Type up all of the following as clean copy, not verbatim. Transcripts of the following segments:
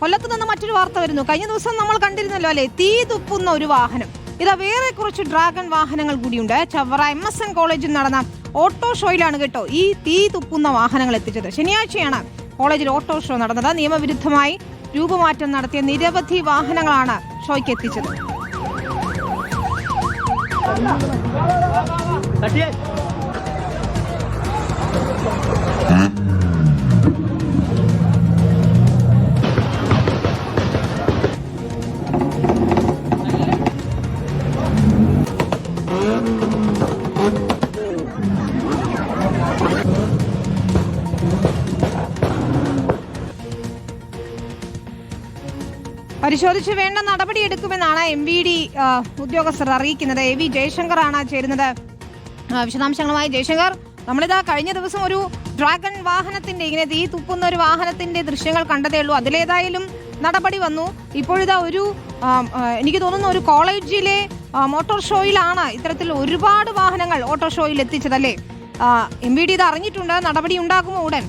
കൊല്ലത്ത് നിന്ന് മറ്റൊരു വാർത്ത വരുന്നു. കഴിഞ്ഞ ദിവസം നമ്മൾ കണ്ടിരുന്നല്ലോ അല്ലെ, തീ തുപ്പുന്ന ഒരു വാഹനം. ഇതാ വേറെ കുറച്ച് ഡ്രാഗൺ വാഹനങ്ങൾ കൂടിയുണ്ട്. ചവറ MSN കോളേജിൽ നടന്ന ഓട്ടോ ഷോയിലാണ് കേട്ടോ ഈ തീ തുപ്പുന്ന വാഹനങ്ങൾ എത്തിച്ചത്. ശനിയാഴ്ചയാണ് കോളേജിൽ ഓട്ടോ ഷോ നടന്നത്. നിയമവിരുദ്ധമായി രൂപമാറ്റം നടത്തിയ നിരവധി വാഹനങ്ങളാണ് ഷോയ്ക്ക് എത്തിച്ചത്. പരിശോധിച്ച് വേണ്ട നടപടിയെടുക്കുമെന്നാണ് MVD ഉദ്യോഗസ്ഥർ അറിയിക്കുന്നത്. AV ജയശങ്കർ ആണ് ചേരുന്നത്. വിശദാംശങ്ങളുമായി ജയശങ്കർ, നമ്മളിതാ കഴിഞ്ഞ ദിവസം ഒരു ഡ്രാഗൺ വാഹനത്തിന്റെ ഇങ്ങനെ തീ തുപ്പുന്ന ഒരു വാഹനത്തിന്റെ ദൃശ്യങ്ങൾ കണ്ടതേ ഉള്ളൂ. അതിലേതായാലും നടപടി വന്നു. ഇപ്പോഴിതാ ഒരു എനിക്ക് തോന്നുന്നു ഒരു കോളേജിലെ മോട്ടോർ ഷോയിലാണ് ഇത്തരത്തിൽ ഒരുപാട് വാഹനങ്ങൾ ഓട്ടോ ഷോയിൽ എത്തിച്ചതല്ലേ. MVD ഇത് അറിഞ്ഞിട്ടുണ്ട്. നടപടി ഉണ്ടാകുമോ ഉടൻ?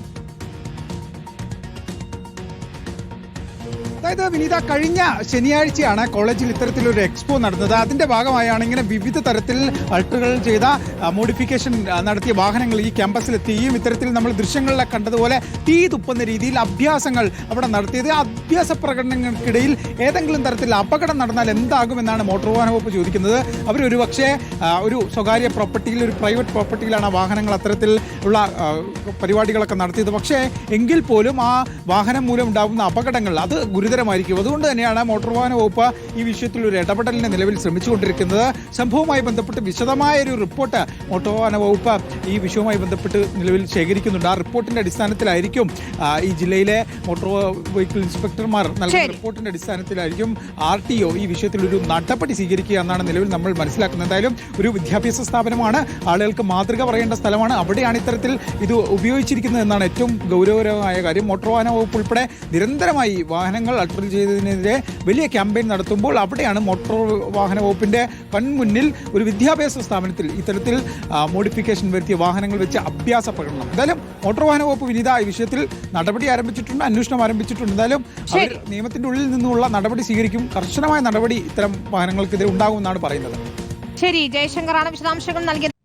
അതായത് വിനീത, കഴിഞ്ഞ ശനിയാഴ്ചയാണ് കോളേജിൽ ഇത്തരത്തിലൊരു എക്സ്പോ നടന്നത്. അതിന്റെ ഭാഗമായാണ് ഇങ്ങനെ വിവിധ തരത്തിൽ അൾട്ടറുകൾ ചെയ്ത മോഡിഫിക്കേഷൻ നടത്തിയ വാഹനങ്ങൾ ഈ ക്യാമ്പസിലെത്തിയും ഇത്തരത്തിൽ നമ്മൾ ദൃശ്യങ്ങളിലെ കണ്ടതുപോലെ തീ തുപ്പുന്ന രീതിയിൽ അഭ്യാസങ്ങൾ അവിടെ നടത്തിയത്. അഭ്യാസ പ്രകടനങ്ങൾക്കിടയിൽ ഏതെങ്കിലും തരത്തിൽ അപകടം നടന്നാൽ എന്താകുമെന്നാണ് മോട്ടോർ വാഹന വകുപ്പ് ചോദിക്കുന്നത്. അവരൊരു പക്ഷേ ഒരു സ്വകാര്യ പ്രോപ്പർട്ടിയിൽ, ഒരു പ്രൈവറ്റ് പ്രോപ്പർട്ടിയിലാണ് ആ വാഹനങ്ങൾ അത്തരത്തിൽ ഉള്ള പരിപാടികളൊക്കെ നടത്തിയത്. പക്ഷേ എങ്കിൽ പോലും ആ വാഹനം മൂലം ഉണ്ടാകുന്ന അപകടങ്ങൾ അത് ഗുരുതരമായിരിക്കും. അതുകൊണ്ട് തന്നെയാണ് മോട്ടോർ വാഹന വകുപ്പ് ഈ വിഷയത്തിൽ ഒരു ഇടപെടലിന് നിലവിൽ ശ്രമിച്ചുകൊണ്ടിരിക്കുന്നത്. സംഭവവുമായി ബന്ധപ്പെട്ട് വിശദമായൊരു റിപ്പോർട്ട് മോട്ടോർ വാഹന വകുപ്പ് ഈ വിഷയവുമായി ബന്ധപ്പെട്ട് നിലവിൽ ശേഖരിക്കുന്നുണ്ട്. ആ റിപ്പോർട്ടിന്റെ അടിസ്ഥാനത്തിലായിരിക്കും ഈ ജില്ലയിലെ മോട്ടോർ വെഹിക്കിൾ ഇൻസ്പെക്ടർമാർ നൽകുന്ന റിപ്പോർട്ടിന്റെ അടിസ്ഥാനത്തിലായിരിക്കും RTO ഈ വിഷയത്തിൽ ഒരു നടപടി സ്വീകരിക്കുക എന്നാണ് നിലവിൽ നമ്മൾ മനസ്സിലാക്കുന്നത്. എന്തായാലും ഒരു വിദ്യാഭ്യാസ സ്ഥാപനമാണ്, ആളുകൾക്ക് മാതൃക പറയേണ്ട സ്ഥലമാണ്. അവിടെയാണ് ഇത്തരത്തിൽ ഇത് ഉപയോഗിച്ചിരിക്കുന്നത് എന്നാണ് ഏറ്റവും ഗൗരവകരമായ കാര്യം. മോട്ടോർ വാഹന വകുപ്പ് ഉൾപ്പെടെ നിരന്തരമായി വാഹനങ്ങൾ അൾട്ടർ ചെയ്തതിനെതിരെ വലിയ ക്യാമ്പയിൻ നടത്തുമ്പോൾ അവിടെയാണ് മോട്ടോർ വാഹന വകുപ്പിന്റെ കൺമുന്നിൽ ഒരു വിദ്യാഭ്യാസ സ്ഥാപനത്തിൽ ഇത്തരത്തിൽ മോഡിഫിക്കേഷൻ വരുത്തിയ വാഹനങ്ങൾ വെച്ച് അഭ്യാസ പ്രകടനം. എന്തായാലും മോട്ടോർ വാഹന വകുപ്പ് വിനീത ഈ വിഷയത്തിൽ നടപടി ആരംഭിച്ചിട്ടുണ്ട്, അന്വേഷണം ആരംഭിച്ചിട്ടുണ്ട്. എന്തായാലും അവർ നിയമത്തിന്റെ ഉള്ളിൽ നിന്നുള്ള നടപടി സ്വീകരിക്കും. കർശനമായ നടപടി ഇത്തരം വാഹനങ്ങൾക്കെതിരെ ഉണ്ടാകുമെന്നാണ് പറയുന്നത്. ശരി, ജയശങ്കറാണ് വിശദാംശങ്ങൾ നൽകിയത്.